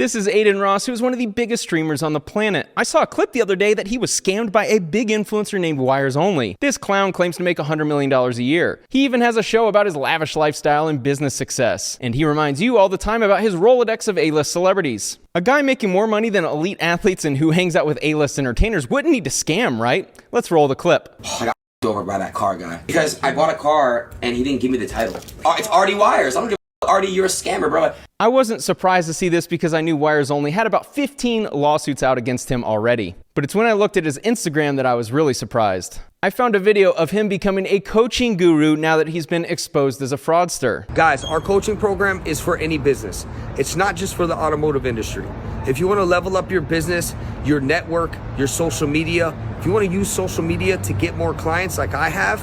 This is Adin Ross, who is one of the biggest streamers on the planet. I saw a clip the other day that he was scammed by a big influencer named Wires Only. This clown claims to make $100 million a year. He even has a show about his lavish lifestyle and business success. And he reminds you all the time about his Rolodex of A-list celebrities. A guy making more money than elite athletes and who hangs out with A-list entertainers wouldn't need to scam, right? Let's roll the clip. I got over by that car guy because I bought a car and he didn't give me the title. Oh, it's Artie Wires. I don't give a Artie, you're a scammer, bro. I wasn't surprised to see this because I knew Wires Only had about 15 lawsuits out against him already. But it's when I looked at his Instagram that I was really surprised. I found a video of him becoming a coaching guru now that he's been exposed as a fraudster. Guys, our coaching program is for any business. It's not just for the automotive industry. If you want to level up your business, your network, your social media, if you want to use social media to get more clients like I have,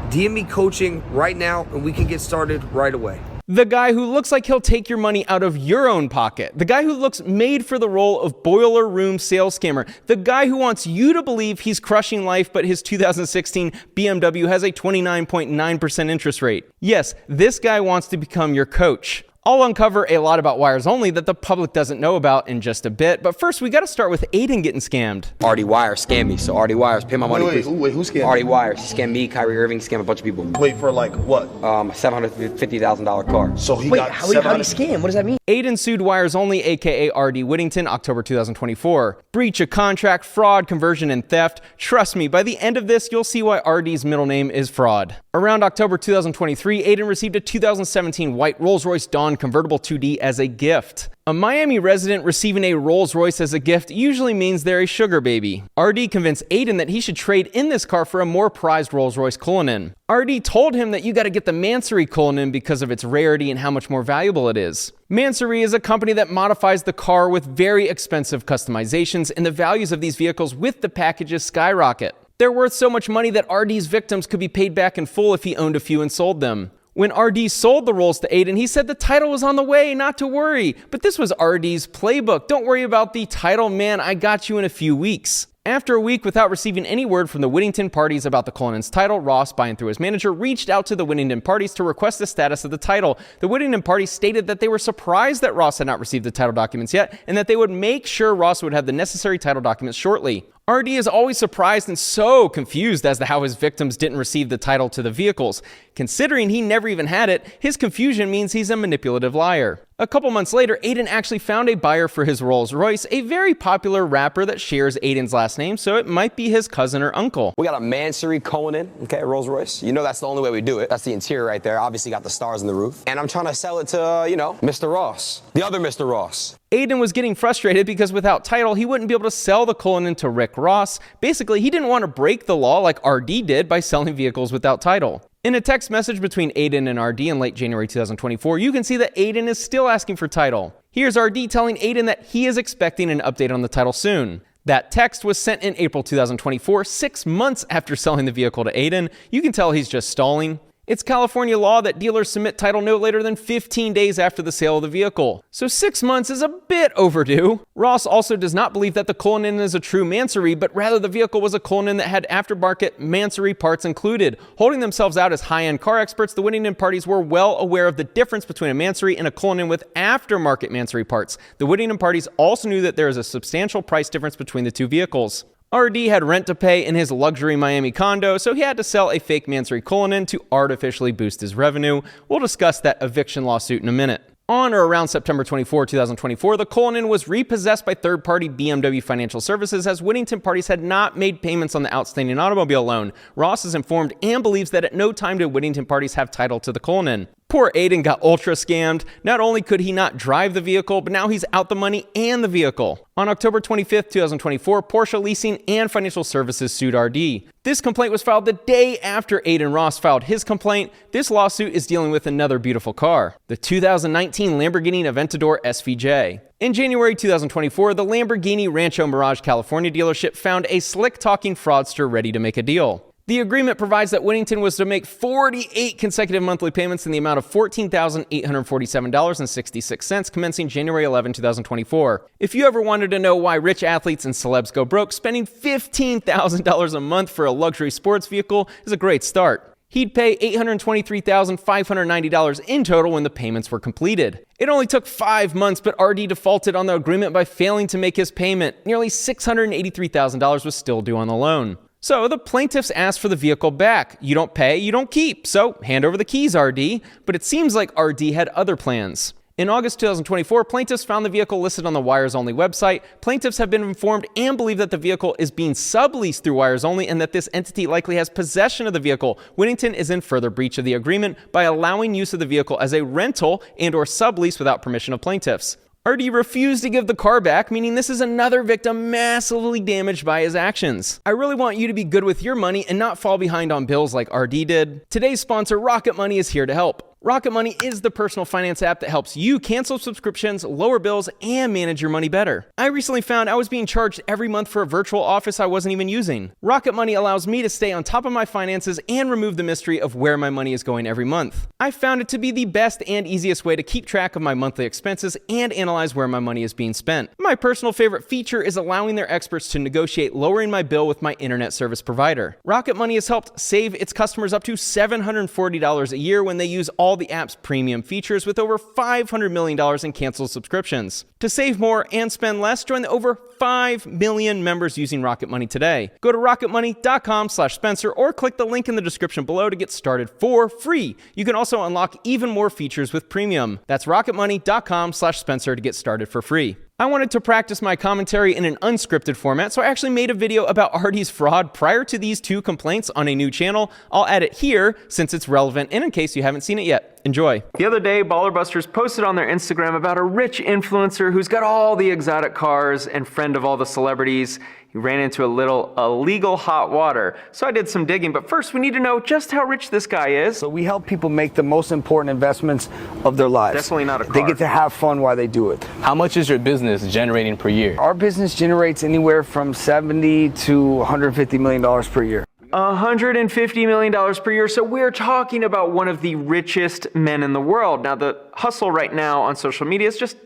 DM me coaching right now and we can get started right away. The guy who looks like he'll take your money out of your own pocket. The guy who looks made for the role of boiler room sales scammer. The guy who wants you to believe he's crushing life, but his 2016 BMW has a 29.9% interest rate. Yes, this guy wants to become your coach. I'll uncover a lot about Wires Only that the public doesn't know about in just a bit, but first we gotta start with Adin getting scammed. Artie Wires scammed me, so Artie Wires, pay my money, please. Wait, who scammed Artie you? Wires, he scammed me, Kyrie Irving, scammed a bunch of people. Wait, for like what? $750,000 car. So he Wait, got how do you scam? What does that mean? Adin sued Wires Only, aka R.D. Whittington, October 2024. Breach of contract, fraud, conversion, and theft. Trust me, by the end of this, you'll see why R.D.'s middle name is Fraud. Around October 2023, Adin received a 2017 white Rolls-Royce Dawn convertible 2D as a gift. A Miami resident receiving a Rolls-Royce as a gift usually means they're a sugar baby. RD convinced Adin that he should trade in this car for a more prized Rolls-Royce Cullinan. RD told him that you gotta get the Mansory Cullinan because of its rarity and how much more valuable it is. Mansory is a company that modifies the car with very expensive customizations, and the values of these vehicles with the packages skyrocket. They're worth so much money that RD's victims could be paid back in full if he owned a few and sold them. When RD sold the Rolls to Adin, he said the title was on the way, not to worry. But this was RD's playbook. Don't worry about the title, man. I got you in a few weeks. After a week without receiving any word from the Whittington parties about the Cullinan's title, Ross, buying through his manager, reached out to the Whittington parties to request the status of the title. The Whittington parties stated that they were surprised that Ross had not received the title documents yet, and that they would make sure Ross would have the necessary title documents shortly. RD is always surprised and so confused as to how his victims didn't receive the title to the vehicles. Considering he never even had it, his confusion means he's a manipulative liar. A couple months later, Adin actually found a buyer for his Rolls-Royce, a very popular rapper that shares Adin's last name, so it might be his cousin or uncle. We got a Mansory Cullinan, okay, Rolls Royce. You know that's the only way we do it. That's the interior right there. Obviously got the stars in the roof. And I'm trying to sell it to, Mr. Ross. The other Mr. Ross. Adin was getting frustrated because without title, he wouldn't be able to sell the Cullinan to Rick Ross. Basically, he didn't want to break the law like RD did by selling vehicles without title. In a text message between Adin and RD in late January 2024, you can see that Adin is still asking for title. Here's RD telling Adin that he is expecting an update on the title soon. That text was sent in April 2024, 6 months after selling the vehicle to Adin. You can tell he's just stalling. It's California law that dealers submit title no later than 15 days after the sale of the vehicle. So 6 months is a bit overdue. Ross also does not believe that the Cullinan is a true Mansory, but rather the vehicle was a Cullinan that had aftermarket Mansory parts included. Holding themselves out as high-end car experts, the Whittington parties were well aware of the difference between a Mansory and a Cullinan with aftermarket Mansory parts. The Whittington parties also knew that there is a substantial price difference between the two vehicles. RD had rent to pay in his luxury Miami condo, so he had to sell a fake Mansory Cullinan to artificially boost his revenue. We'll discuss that eviction lawsuit in a minute. On or around September 24, 2024, the Cullinan was repossessed by third-party BMW Financial Services as Whittington parties had not made payments on the outstanding automobile loan. Ross is informed and believes that at no time did Whittington parties have title to the Cullinan. Poor Adin got ultra scammed. Not only could he not drive the vehicle, but now he's out the money and the vehicle. On October 25th, 2024, Porsche Leasing and Financial Services sued RD. This complaint was filed the day after Adin Ross filed his complaint. This lawsuit is dealing with another beautiful car, the 2019 Lamborghini Aventador SVJ. In January 2024, the Lamborghini Rancho Mirage, California dealership found a slick-talking fraudster ready to make a deal. The agreement provides that Whittington was to make 48 consecutive monthly payments in the amount of $14,847.66 commencing January 11, 2024. If you ever wanted to know why rich athletes and celebs go broke, spending $15,000 a month for a luxury sports vehicle is a great start. He'd pay $823,590 in total when the payments were completed. It only took 5 months, but RD defaulted on the agreement by failing to make his payment. Nearly $683,000 was still due on the loan. So the plaintiffs asked for the vehicle back. You don't pay, you don't keep. So hand over the keys, RD. But it seems like RD had other plans. In August 2024, plaintiffs found the vehicle listed on the Wires Only website. Plaintiffs have been informed and believe that the vehicle is being subleased through Wires Only and that this entity likely has possession of the vehicle. Whittington is in further breach of the agreement by allowing use of the vehicle as a rental and or sublease without permission of plaintiffs. RD refused to give the car back, meaning this is another victim massively damaged by his actions. I really want you to be good with your money and not fall behind on bills like RD did. Today's sponsor, Rocket Money, is here to help. Rocket Money is the personal finance app that helps you cancel subscriptions, lower bills, and manage your money better. I recently found I was being charged every month for a virtual office I wasn't even using. Rocket Money allows me to stay on top of my finances and remove the mystery of where my money is going every month. I found it to be the best and easiest way to keep track of my monthly expenses and analyze where my money is being spent. My personal favorite feature is allowing their experts to negotiate lowering my bill with my internet service provider. Rocket Money has helped save its customers up to $740 a year when they use all the app's premium features with over $500 million in canceled subscriptions. To save more and spend less, join the over 5 million members using Rocket Money today. Go to rocketmoney.com/Spencer or click the link in the description below to get started for free. You can also unlock even more features with premium. That's rocketmoney.com/Spencer to get started for free. I wanted to practice my commentary in an unscripted format, so I actually made a video about RD's fraud prior to these two complaints on a new channel. I'll add it here since it's relevant and in case you haven't seen it yet. Enjoy. The other day, Ballerbusters posted on their Instagram about a rich influencer who's got all the exotic cars and friend of all the celebrities. He ran into a little illegal hot water. So I did some digging, but first we need to know just how rich this guy is. So we help people make the most important investments of their lives. Definitely not a car. They get to have fun while they do it. How much is your business generating per year? Our business generates anywhere from $70 to $150 million per year. $150 million per year. So we're talking about one of the richest men in the world. Now, the hustle right now on social media is just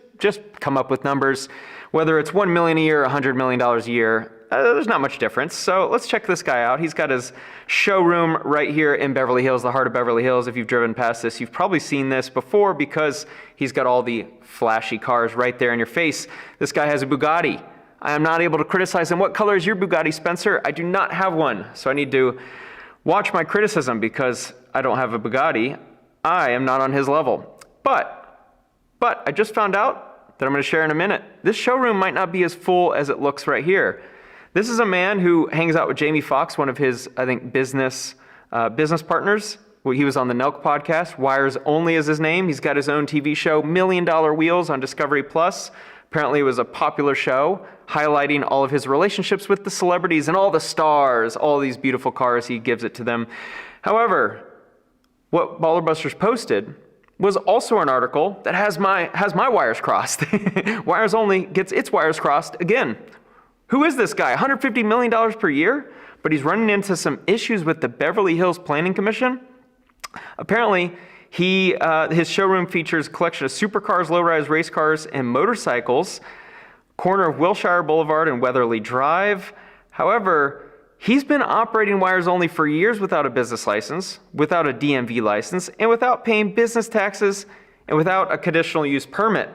come up with numbers. Whether it's $1 million a year, $100 million a year, there's not much difference. So let's check this guy out. He's got his showroom right here in Beverly Hills, the heart of Beverly Hills. If you've driven past this, you've probably seen this before because he's got all the flashy cars right there in your face. This guy has a Bugatti. I am not able to criticize him. What color is your Bugatti, Spencer? I do not have one, so I need to watch my criticism because I don't have a Bugatti. I am not on his level. But I just found out that I'm going to share in a minute. This showroom might not be as full as it looks right here. This is a man who hangs out with Jamie Foxx, one of his, I think, business partners. He was on the Nelk podcast. Wires Only is his name. He's got his own TV show, $1 Million Wheels on Discovery Plus. Apparently it was a popular show highlighting all of his relationships with the celebrities and all the stars, all these beautiful cars, he gives it to them. However, what Ballerbusters posted was also an article that has my wires crossed. Wires Only gets its wires crossed again. Who is this guy? $150 million per year? But he's running into some issues with the Beverly Hills Planning Commission. Apparently, his showroom features a collection of supercars, low-rise race cars, and motorcycles. Corner of Wilshire Boulevard and Weatherly Drive. However, he's been operating Wires Only for years without a business license, without a DMV license, and without paying business taxes, and without a conditional use permit.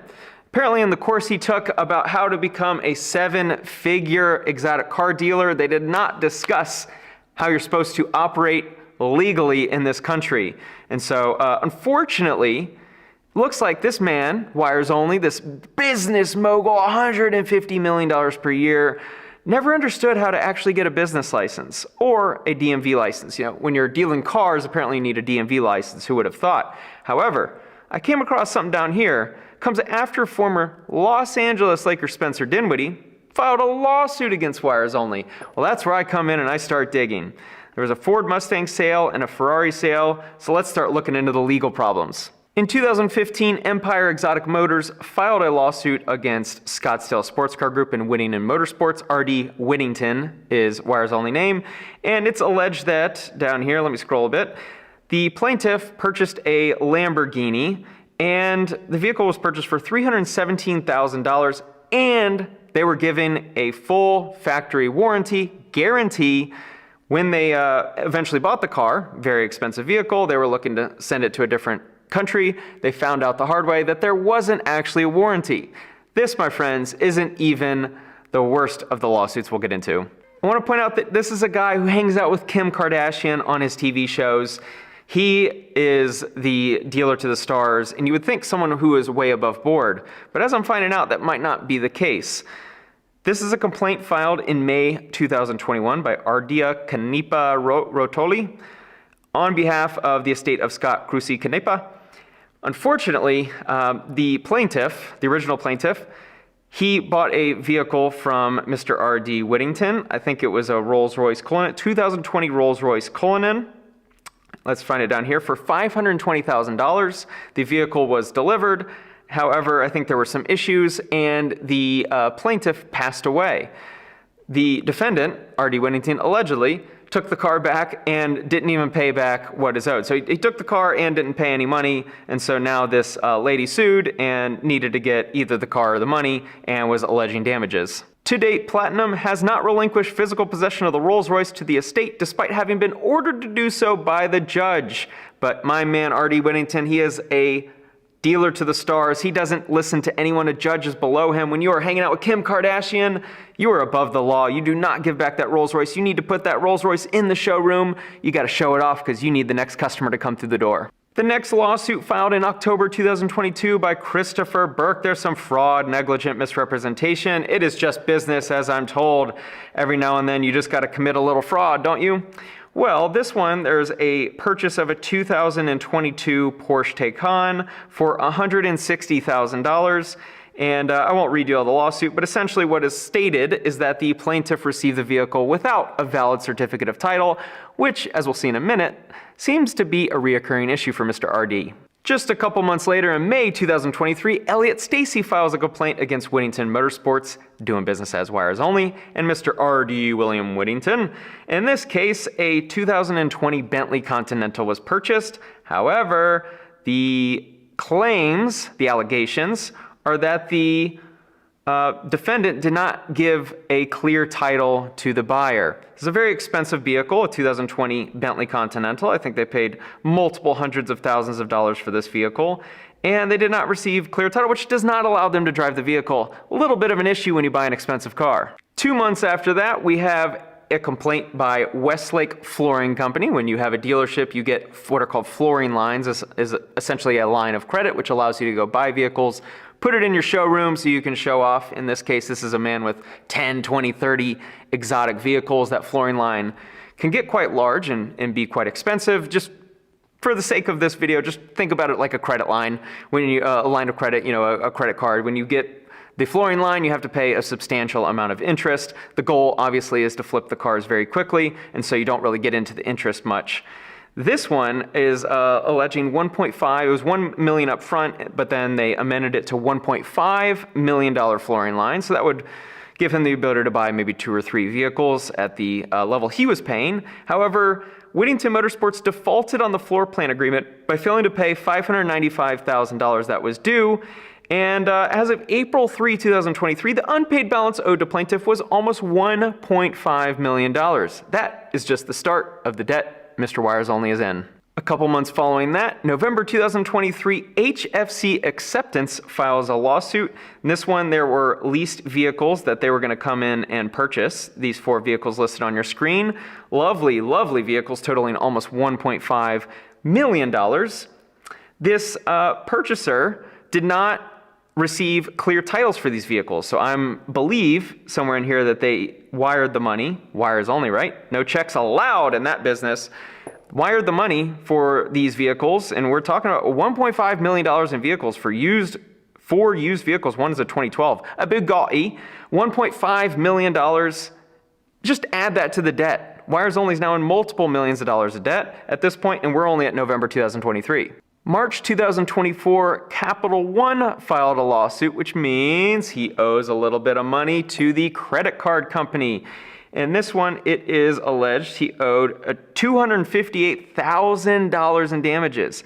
Apparently in the course he took about how to become a 7-figure exotic car dealer, they did not discuss how you're supposed to operate legally in this country. And so, unfortunately, looks like this man, Wires Only, this business mogul, $150 million per year, never understood how to actually get a business license or a DMV license. You know, when you're dealing cars, apparently you need a DMV license. Who would have thought? However, I came across something down here. Comes after former Los Angeles Lakers Spencer Dinwiddie filed a lawsuit against Wires Only. Well, that's where I come in and I start digging. There was a Ford Mustang sale and a Ferrari sale, so let's start looking into the legal problems. In 2015, Empire Exotic Motors filed a lawsuit against Scottsdale Sports Car Group and Whittington Motorsports. RD Whittington is Wires Only name, and it's alleged that, down here, let me scroll a bit, the plaintiff purchased a Lamborghini, and the vehicle was purchased for $317,000, and they were given a full factory warranty guarantee When they eventually bought the car, very expensive vehicle, they were looking to send it to a different country. They found out the hard way that there wasn't actually a warranty. This, my friends, isn't even the worst of the lawsuits we'll get into. I want to point out that this is a guy who hangs out with Kim Kardashian on his TV shows. He is the dealer to the stars, and you would think someone who is way above board. But as I'm finding out, that might not be the case. This is a complaint filed in May 2021 by Ardia Canepa Rotoli on behalf of the estate of Scott Cruci Canepa. Unfortunately, the plaintiff, the original plaintiff, he bought a vehicle from Mr. R.D. Whittington. I think it was a Rolls-Royce Cullinan, 2020 Rolls-Royce Cullinan. Let's find it down here, for $520,000. The vehicle was delivered. However, I think there were some issues, and the plaintiff passed away. The defendant, R.D. Whittington, allegedly took the car back and didn't even pay back what is owed. So he took the car and didn't pay any money, and so now this lady sued and needed to get either the car or the money and was alleging damages. To date, Platinum has not relinquished physical possession of the Rolls-Royce to the estate despite having been ordered to do so by the judge. But my man, R.D. Whittington, he is a dealer to the stars. He doesn't listen to anyone. A judge is below him. When you are hanging out with Kim Kardashian, you are above the law. You do not give back that Rolls Royce. You need to put that Rolls Royce in the showroom. You got to show it off because you need the next customer to come through the door. The next lawsuit filed in October 2022 by Christopher Burke. There's some fraud, negligent misrepresentation. It is just business, as I'm told. Every now and then you just got to commit a little fraud, don't you? Well, this one, there's a purchase of a 2022 Porsche Taycan for $160,000. And I won't read you all the lawsuit, but essentially what is stated is that the plaintiff received the vehicle without a valid certificate of title, which, as we'll see in a minute, seems to be a reoccurring issue for Mr. R.D. Just a couple months later, in May 2023, Elliot Stacy files a complaint against Whittington Motorsports, doing business as Wires Only, and Mr. R.D. William Whittington. In this case, a 2020 Bentley Continental was purchased. However, the claims, the allegations, are that the defendant did not give a clear title to the buyer. This is a very expensive vehicle, a 2020 Bentley Continental. I think they paid multiple hundreds of thousands of dollars for this vehicle, and they did not receive clear title, which does not allow them to drive the vehicle. A little bit of an issue when you buy an expensive car. 2 months after that, we have a complaint by Westlake Flooring Company. When you have a dealership, you get what are called flooring lines. This is essentially a line of credit, which allows you to go buy vehicles, put it in your showroom so you can show off. In this case, this is a man with 10, 20, 30 exotic vehicles. That flooring line can get quite large and be quite expensive. Just for the sake of this video, just think about it like a credit line. When you, a line of credit, a credit card. When you get the flooring line, you have to pay a substantial amount of interest. The goal, obviously, is to flip the cars very quickly, and so you don't really get into the interest much. This one is alleging 1.5, it was $1 million up front, but then they amended it to $1.5 million flooring line. So that would give him the ability to buy maybe 2 or 3 vehicles at the level he was paying. However, Whittington Motorsports defaulted on the floor plan agreement by failing to pay $595,000 that was due. And as of April 3, 2023, the unpaid balance owed to plaintiff was almost $1.5 million. That is just the start of the debt Mr. Wires Only is in. A couple months following that, November 2023, HFC Acceptance files a lawsuit. In this one, there were leased vehicles that they were going to come in and purchase. These 4 vehicles listed on your screen. Lovely, lovely vehicles totaling almost $1.5 million. This purchaser did not receive clear titles for these vehicles. So I believe somewhere in here that they wired the money, Wires Only, right? No checks allowed in that business. Wired the money for these vehicles, and we're talking about $1.5 million in vehicles for 4 used vehicles. One is a 2012, a Bugatti, $1.5 million. Just add that to the debt. Wires Only is now in multiple millions of dollars of debt at this point, and we're only at November 2023. March 2024, Capital One filed a lawsuit, which means he owes a little bit of money to the credit card company. In this one, it is alleged he owed $258,000 in damages.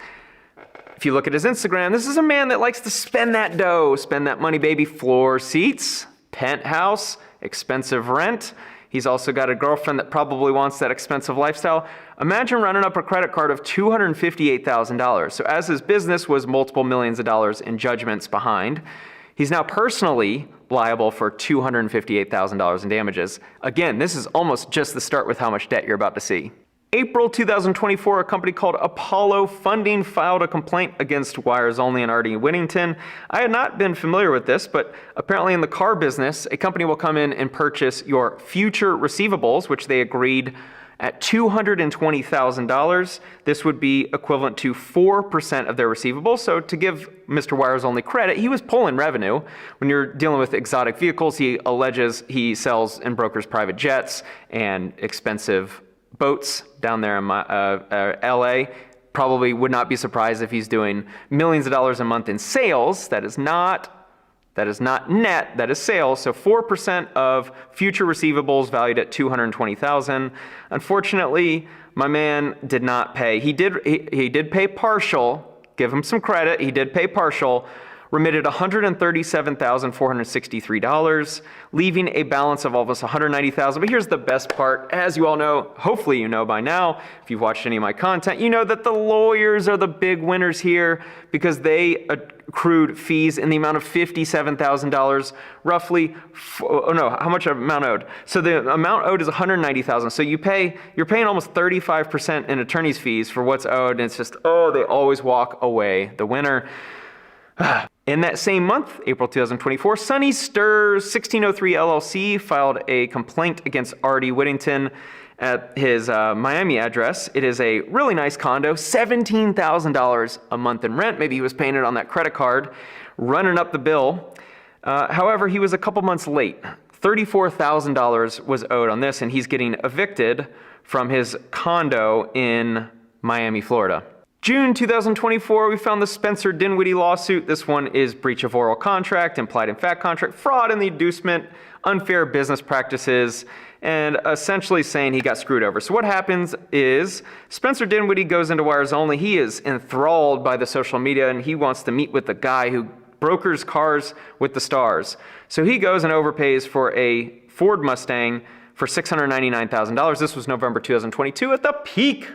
If you look at his Instagram, this is a man that likes to spend that dough, spend that money, baby. Floor seats, penthouse, expensive rent. He's also got a girlfriend that probably wants that expensive lifestyle. Imagine running up a credit card of $258,000. So as his business was multiple millions of dollars in judgments behind, he's now personally liable for $258,000 in damages. Again, this is almost just the start with how much debt you're about to see. April 2024, a company called Apollo Funding filed a complaint against Wires Only and R.D. Whittington. I had not been familiar with this, but apparently in the car business, a company will come in and purchase your future receivables, which they agreed at $220,000. This would be equivalent to 4% of their receivables. So to give Mr. Wires Only credit, he was pulling revenue. When you're dealing with exotic vehicles, he alleges he sells and brokers private jets and expensive boats down there in LA. Probably would not be surprised if he's doing millions of dollars a month in sales. That is not net, that is sales. So 4% of future receivables valued at $220,000. Unfortunately, my man did not pay. He did pay partial. Give him some credit. He did pay partial. Remitted $137,463, leaving a balance of almost $190,000. But here's the best part. As you all know, hopefully you know by now, if you've watched any of my content, you know that the lawyers are the big winners here because they accrued fees in the amount of $57,000, roughly. How much amount owed? So the amount owed is $190,000. So you're paying almost 35% in attorney's fees for what's owed, and it's just, they always walk away the winner. In that same month, April 2024, Sunny Stir's 1603 LLC filed a complaint against R.D. Whittington at his Miami address. It is a really nice condo, $17,000 a month in rent. Maybe he was paying it on that credit card, running up the bill. However, he was a couple months late. $34,000 was owed on this, and he's getting evicted from his condo in Miami, Florida. June 2024, we found the Spencer Dinwiddie lawsuit. This one is breach of oral contract, implied in fact contract, fraud in the inducement, unfair business practices, and essentially saying he got screwed over. So what happens is Spencer Dinwiddie goes into Wires Only. He is enthralled by the social media, and he wants to meet with the guy who brokers cars with the stars. So he goes and overpays for a Ford Mustang for $699,000. This was November 2022 at the peak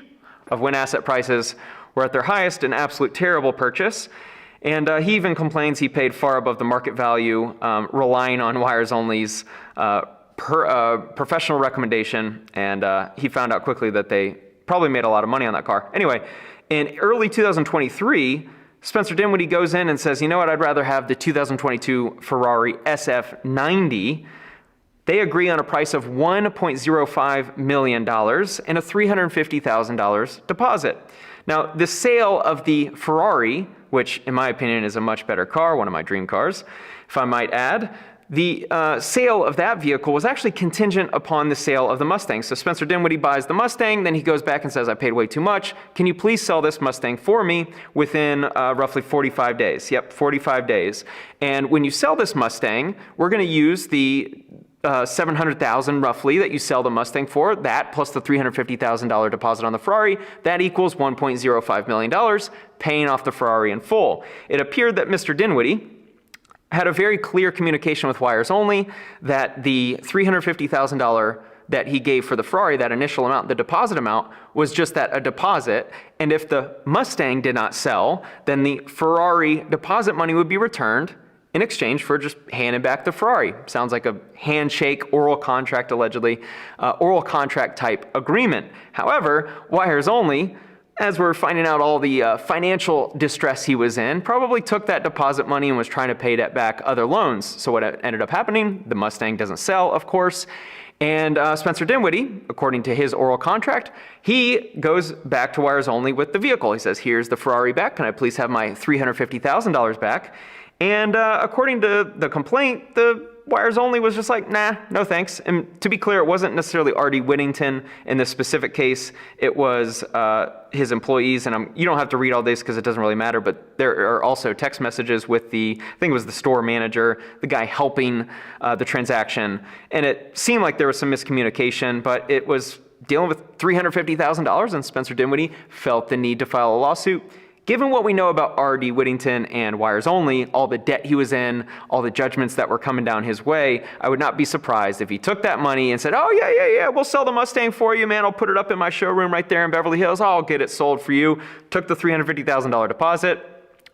of when asset prices were at their highest, an absolute terrible purchase. And he even complains he paid far above the market value, relying on Wires Only's professional recommendation. And he found out quickly that they probably made a lot of money on that car. Anyway, in early 2023, Spencer Dinwiddie goes in and says, you know what, I'd rather have the 2022 Ferrari SF90. They agree on a price of $1.05 million and a $350,000 deposit. Now, the sale of the Ferrari, which in my opinion is a much better car, one of my dream cars, if I might add, the sale of that vehicle was actually contingent upon the sale of the Mustang. So Spencer Dinwiddie buys the Mustang, then he goes back and says, I paid way too much. Can you please sell this Mustang for me within roughly 45 days? Yep, 45 days. And when you sell this Mustang, we're going to use the $700,000 roughly that you sell the Mustang for, that plus the $350,000 deposit on the Ferrari, that equals $1.05 million, paying off the Ferrari in full. It appeared that Mr. Dinwiddie had a very clear communication with Wires Only that the $350,000 that he gave for the Ferrari, that initial amount, the deposit amount, was just that, a deposit. And if the Mustang did not sell, then the Ferrari deposit money would be returned in exchange for just handing back the Ferrari. Sounds like a handshake, oral contract, allegedly, oral contract type agreement. However, Wires Only, as we're finding out all the financial distress he was in, probably took that deposit money and was trying to pay that back other loans. So what ended up happening, the Mustang doesn't sell, of course, and Spencer Dinwiddie, according to his oral contract, he goes back to Wires Only with the vehicle. He says, here's the Ferrari back, can I please have my $350,000 back? And according to the complaint, the Wires Only was just like, nah, no thanks. And to be clear, it wasn't necessarily R.D. Whittington in this specific case. It was his employees. And you don't have to read all this because it doesn't really matter. But there are also text messages with I think it was the store manager, the guy helping the transaction. And it seemed like there was some miscommunication, but it was dealing with $350,000. And Spencer Dinwiddie felt the need to file a lawsuit. Given what we know about R.D. Whittington and Wires Only, all the debt he was in, all the judgments that were coming down his way, I would not be surprised if he took that money and said, oh, yeah, we'll sell the Mustang for you, man. I'll put it up in my showroom right there in Beverly Hills. I'll get it sold for you. Took the $350,000 deposit.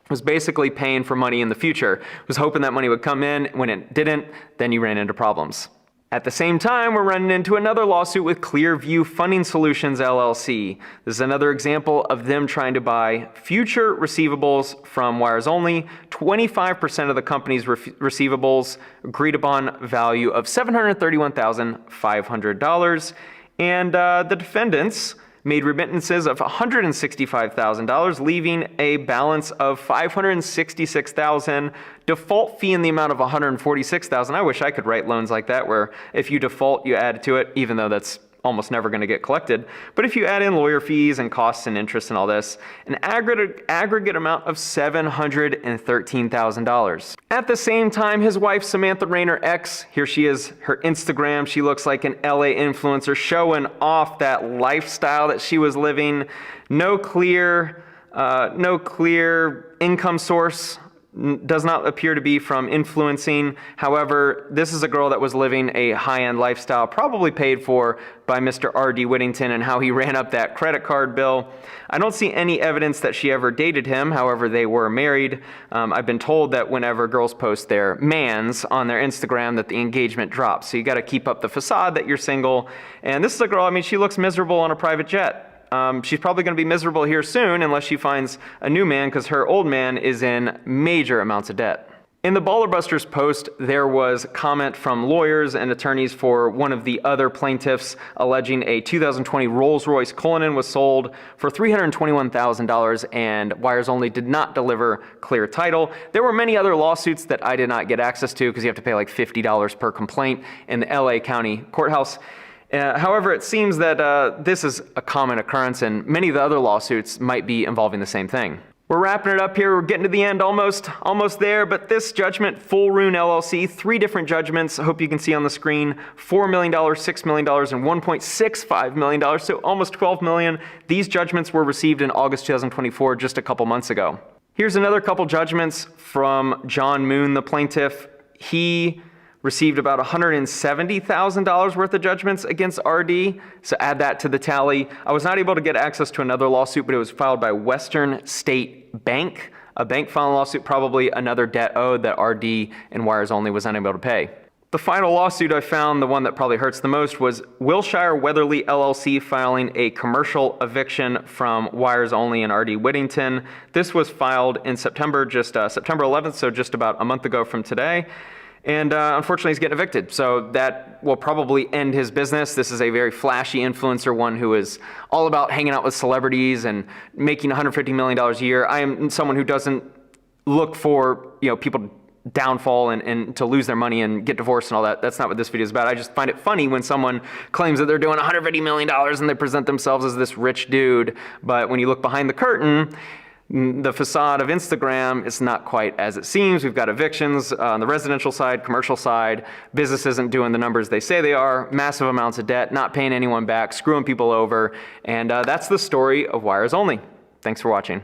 Was basically paying for money in the future. Was hoping that money would come in. When it didn't, then you ran into problems. At the same time, we're running into another lawsuit with Clearview Funding Solutions, LLC. This is another example of them trying to buy future receivables from Wires Only. 25% of the company's receivables agreed upon value of $731,500. And the defendants made remittances of $165,000, leaving a balance of $566,000, default fee in the amount of $146,000. I wish I could write loans like that, where if you default, you add to it, even though that's almost never going to get collected. But if you add in lawyer fees and costs and interest and all this, an aggregate amount of $713,000. At the same time, his wife, Samantha Rayner X, here she is, her Instagram, she looks like an LA influencer showing off that lifestyle that she was living. No clear income source. Does not appear to be from influencing. However, this is a girl that was living a high-end lifestyle, probably paid for by Mr. R.D. Whittington and how he ran up that credit card bill. I don't see any evidence that she ever dated him. However, they were married. I've been told that whenever girls post their mans on their Instagram, that the engagement drops. So you got to keep up the facade that you're single. And this is a girl, I mean, she looks miserable on a private jet. She's probably going to be miserable here soon unless she finds a new man, because her old man is in major amounts of debt. In the Baller Busters post, there was comment from lawyers and attorneys for one of the other plaintiffs alleging a 2020 Rolls-Royce Cullinan was sold for $321,000 and Wires Only did not deliver clear title. There were many other lawsuits that I did not get access to because you have to pay like $50 per complaint in the LA County Courthouse. However, it seems that this is a common occurrence and many of the other lawsuits might be involving the same thing. We're wrapping it up here. We're getting to the end, almost there, but this judgment, Full Rune LLC, 3 different judgments. I hope you can see on the screen, $4 million, $6 million, and $1.65 million, so almost $12 million. These judgments were received in August 2024, just a couple months ago. Here's another couple judgments from John Moon, the plaintiff. He received about $170,000 worth of judgments against RD, so add that to the tally. I was not able to get access to another lawsuit, but it was filed by Western State Bank, a bank filing lawsuit, probably another debt owed that RD and Wires Only was unable to pay. The final lawsuit I found, the one that probably hurts the most, was Wilshire Weatherly LLC filing a commercial eviction from Wires Only and R.D. Whittington. This was filed in September 11th, so just about a month ago from today. And unfortunately, he's getting evicted. So that will probably end his business. This is a very flashy influencer, one who is all about hanging out with celebrities and making $150 million a year. I am someone who doesn't look for people to downfall and to lose their money and get divorced and all that. That's not what this video is about. I just find it funny when someone claims that they're doing $150 million and they present themselves as this rich dude. But when you look behind the curtain, the facade of Instagram is not quite as it seems. We've got evictions on the residential side, commercial side. Business isn't doing the numbers they say they are. Massive amounts of debt, not paying anyone back, screwing people over. And that's the story of Wires Only. Thanks for watching.